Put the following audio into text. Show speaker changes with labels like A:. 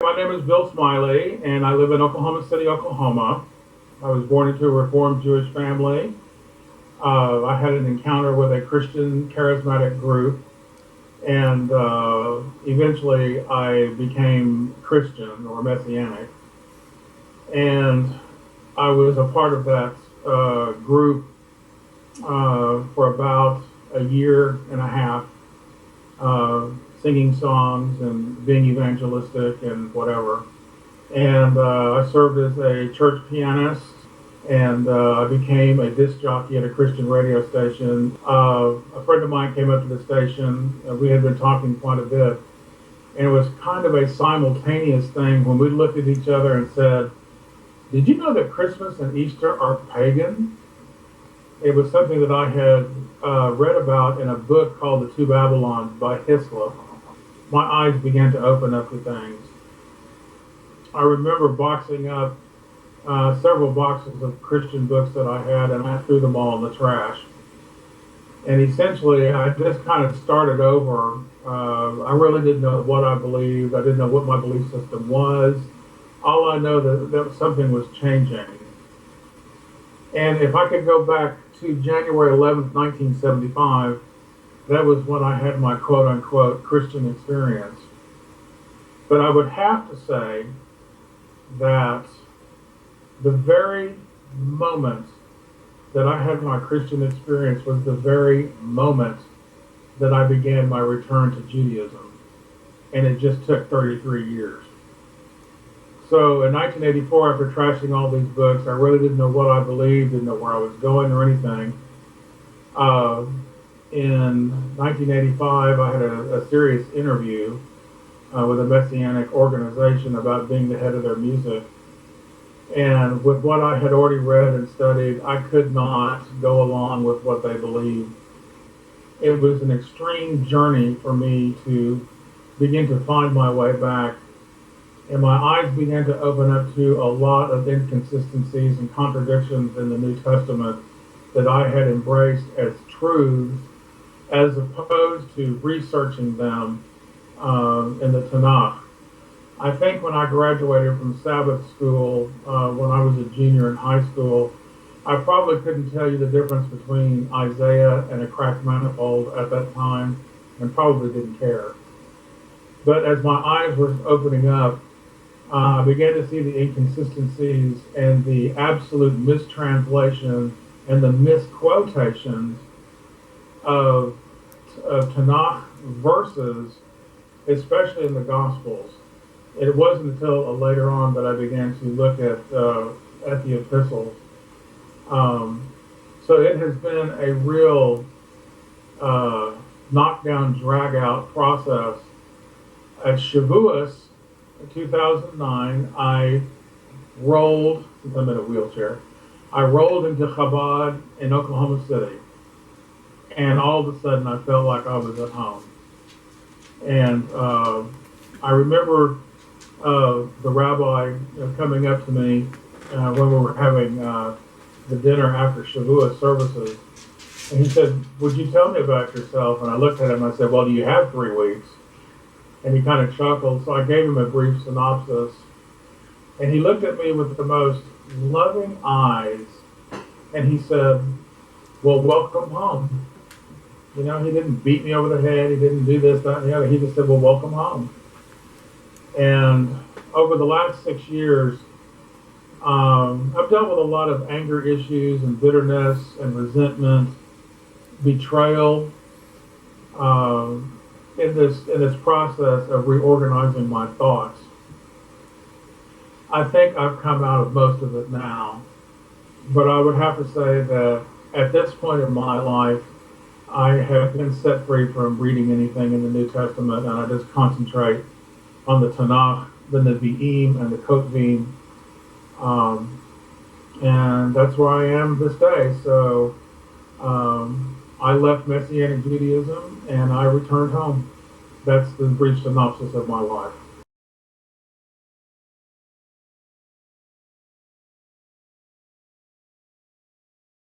A: My name is Bill Smiley, and I live in Oklahoma City, Oklahoma. I was born into a Reformed Jewish family. I had an encounter with a Christian charismatic group, and eventually I became Christian or Messianic. And I was a part of that group for about a year and a half, singing songs and being evangelistic and whatever. And I served as a church pianist, and I became a disc jockey at a Christian radio station. A friend of mine came up to the station. We had been talking quite a bit, and it was kind of a simultaneous thing when we looked at each other and said, "Did you know that Christmas and Easter are pagan?" It was something that I had read about in a book called The Two Babylons by Hislop. My eyes began to open up to things. I remember boxing up several boxes of Christian books that I had, and I threw them all in the trash. And essentially, I just kind of started over. I really didn't know what I believed. I didn't know what my belief system was. All I know that something was changing. And if I could go back to January 11th, 1975, that was when I had my quote-unquote Christian experience. But I would have to say that the very moment that I had my Christian experience was the very moment that I began my return to Judaism. And it just took 33 years. So in 1984, after trashing all these books, I really didn't know what I believed, didn't know where I was going or anything. In 1985, I had a serious interview with a Messianic organization about being the head of their music. And with what I had already read and studied, I could not go along with what they believed. It was an extreme journey for me to begin to find my way back. And my eyes began to open up to a lot of inconsistencies and contradictions in the New Testament that I had embraced as truths, as opposed to researching them in the Tanakh. I think when I graduated from Sabbath school, when I was a junior in high school, I probably couldn't tell you the difference between Isaiah and a cracked manifold at that time, and probably didn't care. But as my eyes were opening up, I began to see the inconsistencies and the absolute mistranslation and the misquotations of Tanakh verses, especially in the Gospels. It wasn't until later on that I began to look at the epistles. So it has been a real knockdown, drag-out process. At Shavuos in 2009, I rolled, since I'm in a wheelchair, I rolled into Chabad in Oklahoma City. And all of a sudden, I felt like I was at home. And I remember the rabbi coming up to me when we were having the dinner after Shavuot services. And he said, "Would you tell me about yourself?" And I looked at him and I said, "Well, do you have 3 weeks?" And he kind of chuckled. So I gave him a brief synopsis. And he looked at me with the most loving eyes. And he said, "Well, welcome home." You know, he didn't beat me over the head. He didn't do this, that, and the other. He just said, "Well, welcome home." And over the last 6 years, I've dealt with a lot of anger issues and bitterness and resentment, betrayal, in this process of reorganizing my thoughts. I think I've come out of most of it now, but I would have to say that at this point in my life, I have been set free from reading anything in the New Testament, and I just concentrate on the Tanakh, the Nevi'im, and the Kotvim, and that's where I am this day. So I left Messianic Judaism, and I returned home. That's the brief synopsis of my life.